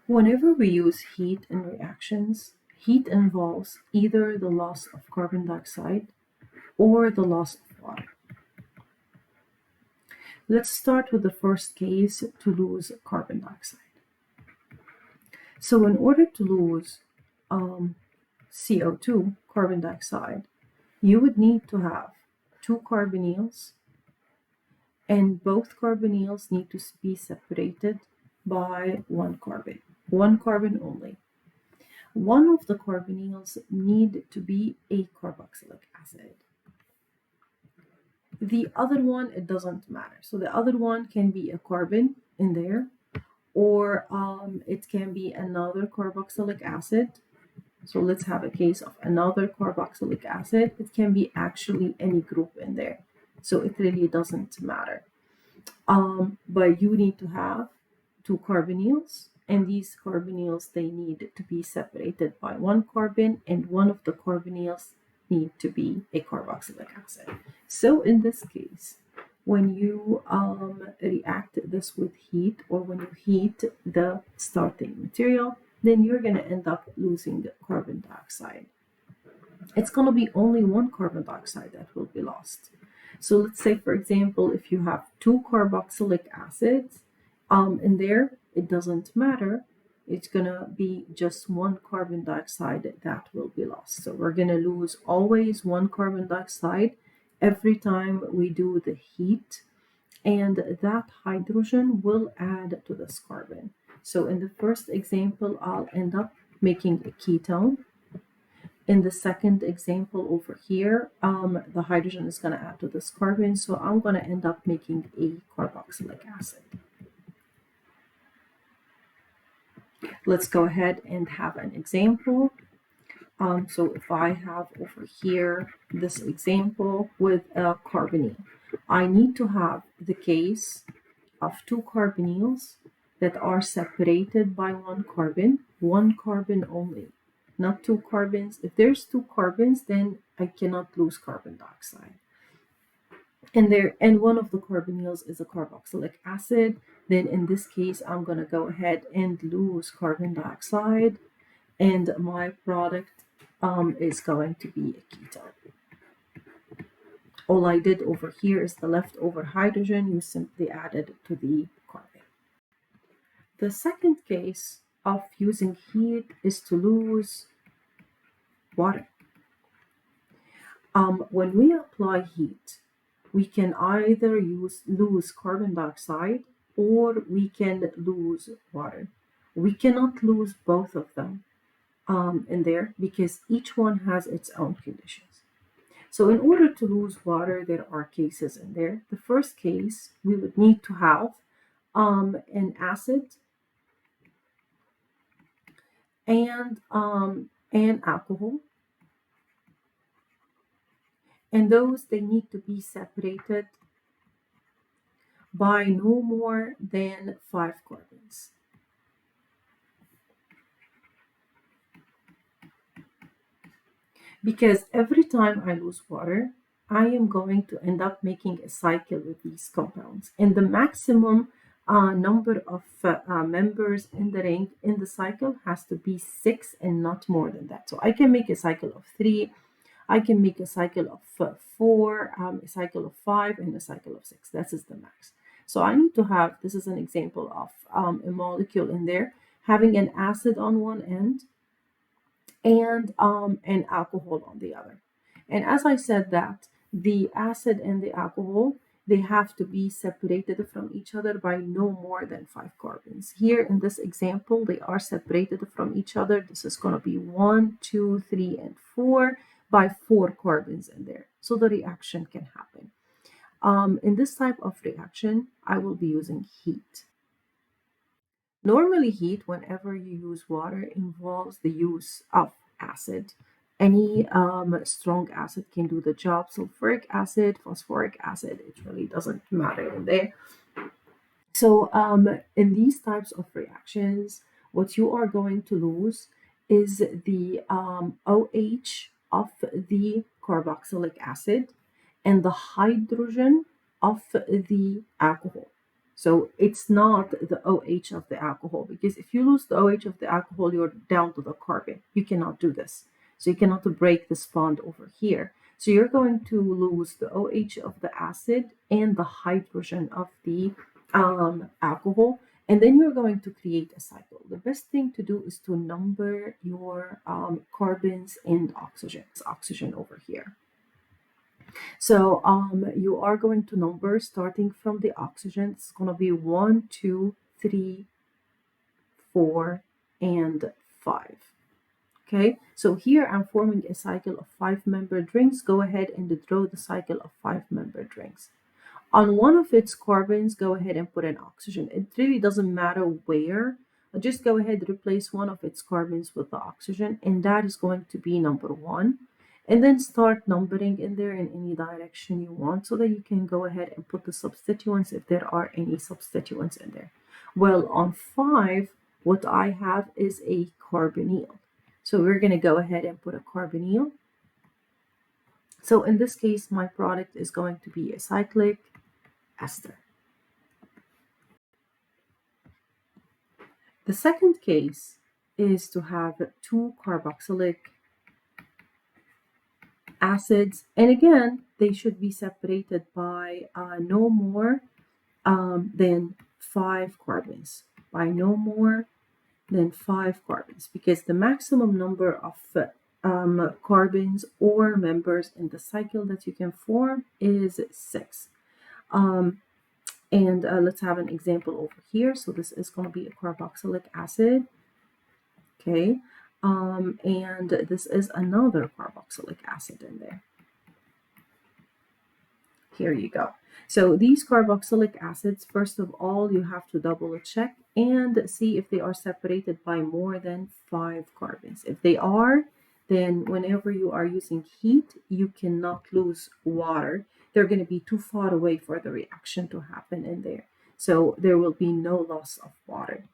Whenever we use heat in reactions, heat involves either the loss of carbon dioxide or the loss of water. Let's start with the first case, to lose carbon dioxide. So in order to lose CO2, carbon dioxide, you would need to have two carbonyls, and both carbonyls need to be separated by one carbon only. One of the carbonyls need to be a carboxylic acid. The other one, it doesn't matter. So the other one can be a carbon in there, or it can be another carboxylic acid. So let's have a case of another carboxylic acid. It can be actually any group in there. So it really doesn't matter. But you need to have two carbonyls, and these carbonyls, they need to be separated by one carbon, and one of the carbonyls need to be a carboxylic acid. So in this case, when you react this with heat, or when you heat the starting material, then you're going to end up losing carbon dioxide. It's going to be only one carbon dioxide that will be lost. So let's say, for example, if you have two carboxylic acids in there, it doesn't matter. It's going to be just one carbon dioxide that will be lost. So we're going to lose always one carbon dioxide every time we do the heat, and that hydrogen will add to this carbon. So in the first example, I'll end up making a ketone. In the second example over here, the hydrogen is going to add to this carbon, so I'm going to end up making a carboxylic acid. Let's go ahead and have an example. So if I have over here this example with a carbonyl, I need to have the case of two carbonyls that are separated by one carbon only, not two carbons. If there's two carbons, then I cannot lose carbon dioxide. And one of the carbonyls is a carboxylic acid, then in this case, I'm going to go ahead and lose carbon dioxide, and my product is going to be a ketone. All I did over here is the leftover hydrogen, you simply added to the carbon. The second case of using heat is to lose water. When we apply heat, we can either lose carbon dioxide or we can lose water. We cannot lose both of them in there because each one has its own conditions. So in order to lose water, there are cases in there. The first case, we would need to have an acid and an alcohol. And those, they need to be separated by no more than 5 carbons. Because every time I lose water, I am going to end up making a cycle with these compounds. And the maximum number of members in the ring in the cycle has to be 6 and not more than that. So I can make a cycle of 3, I can make a cycle of 4, a cycle of 5, and a cycle of 6. That is the max. So I need to have, this is an example of a molecule in there, having an acid on one end and an alcohol on the other. And as I said that, the acid and the alcohol, they have to be separated from each other by no more than 5 carbons. Here in this example, they are separated from each other. This is going to be 1, 2, 3, and 4 by 4 carbons in there. So the reaction can happen. In this type of reaction, I will be using heat. Normally, heat, whenever you use water, involves the use of acid. Any strong acid can do the job. Sulfuric acid, phosphoric acid, it really doesn't matter in there. So in these types of reactions, what you are going to lose is the OH of the carboxylic acid and the hydrogen of the alcohol. So it's not the OH of the alcohol, because if you lose the OH of the alcohol, you're down to the carbon. You cannot do this. So you cannot break this bond over here. So you're going to lose the OH of the acid and the hydrogen of the alcohol, and then you're going to create a cycle. The best thing to do is to number your carbons and oxygen. It's oxygen over here. So you are going to number starting from the oxygen. It's going to be 1, 2, 3, 4, and 5. Okay, so here I'm forming a cycle of 5-membered rings. Go ahead and draw the cycle of 5-membered rings. On one of its carbons, go ahead and put an oxygen. It really doesn't matter where. Just go ahead and replace one of its carbons with the oxygen, and that is going to be number 1. And then start numbering in there in any direction you want, so that you can go ahead and put the substituents if there are any substituents in there. Well, on 5, what I have is a carbonyl. So we're going to go ahead and put a carbonyl. So in this case, my product is going to be a cyclic ester. The second case is to have 2 carboxylic acids, and again, they should be separated by no more than 5 carbons. By no more than 5 carbons, because the maximum number of carbons or members in the cycle that you can form is 6. And let's have an example over here. So this is going to be a carboxylic acid. Okay. And this is another carboxylic acid in there. Here you go. So these carboxylic acids, first of all, you have to double check and see if they are separated by more than 5 carbons. If they are, then whenever you are using heat, you cannot lose water. They're going to be too far away for the reaction to happen in there. So there will be no loss of water.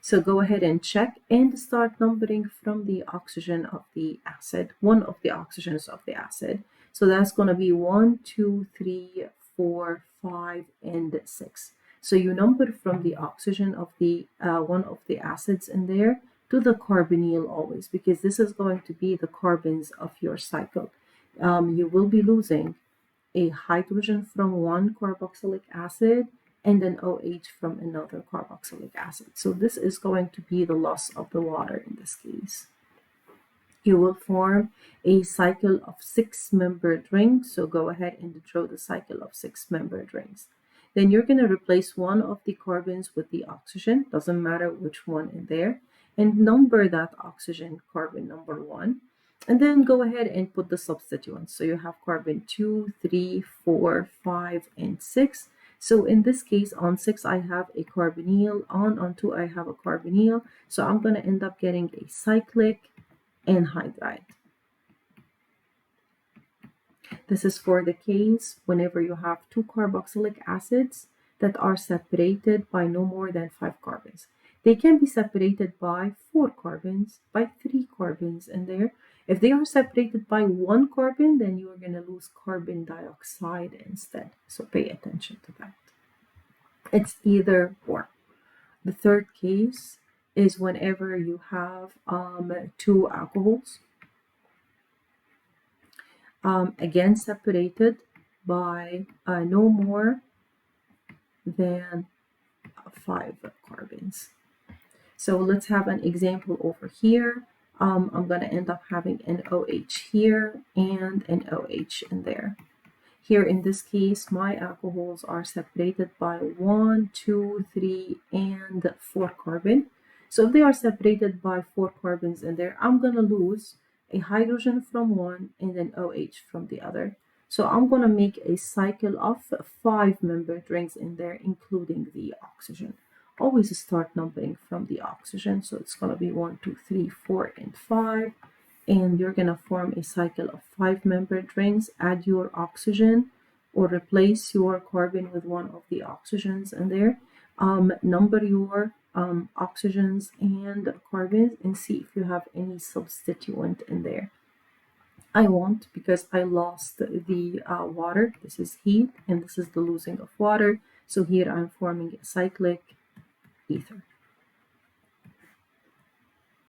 So go ahead and check and start numbering from the oxygen of the acid, one of the oxygens of the acid. So that's going to be 1, 2, 3, 4, 5, and 6. So you number from the oxygen of the one of the acids in there to the carbonyl always, because this is going to be the carbons of your cycle. You will be losing a hydrogen from one carboxylic acid and an OH from another carboxylic acid. So this is going to be the loss of the water in this case. You will form a cycle of 6-membered rings. So go ahead and draw the cycle of 6-membered rings. Then you're going to replace one of the carbons with the oxygen, doesn't matter which one in there, and number that oxygen carbon number 1. And then go ahead and put the substituents. So you have carbon 2, 3, 4, 5, and 6. So in this case, on 6, I have a carbonyl. On 2, I have a carbonyl. So I'm going to end up getting a cyclic anhydride. This is for the case whenever you have 2 carboxylic acids that are separated by no more than 5 carbons. They can be separated by 4 carbons, by 3 carbons in there. If they are separated by 1 carbon, then you are going to lose carbon dioxide instead. So pay attention to that. It's either or. The third case is whenever you have 2 alcohols, again separated by no more than 5 carbons. So let's have an example over here. I'm going to end up having an OH here and an OH in there. Here in this case, my alcohols are separated by 1, 2, 3, and 4 carbon. So if they are separated by 4 carbons in there, I'm going to lose a hydrogen from one and an OH from the other. So I'm going to make a cycle of 5-membered rings in there, including the oxygen. Always start numbering from the oxygen. So it's going to be 1, 2, 3, 4, and 5. And you're going to form a cycle of 5-membered rings. Add your oxygen or replace your carbon with one of the oxygens in there. Number your oxygens and carbons and see if you have any substituent in there. I won't, because I lost the water. This is heat and this is the losing of water. So here I'm forming a cyclic ether.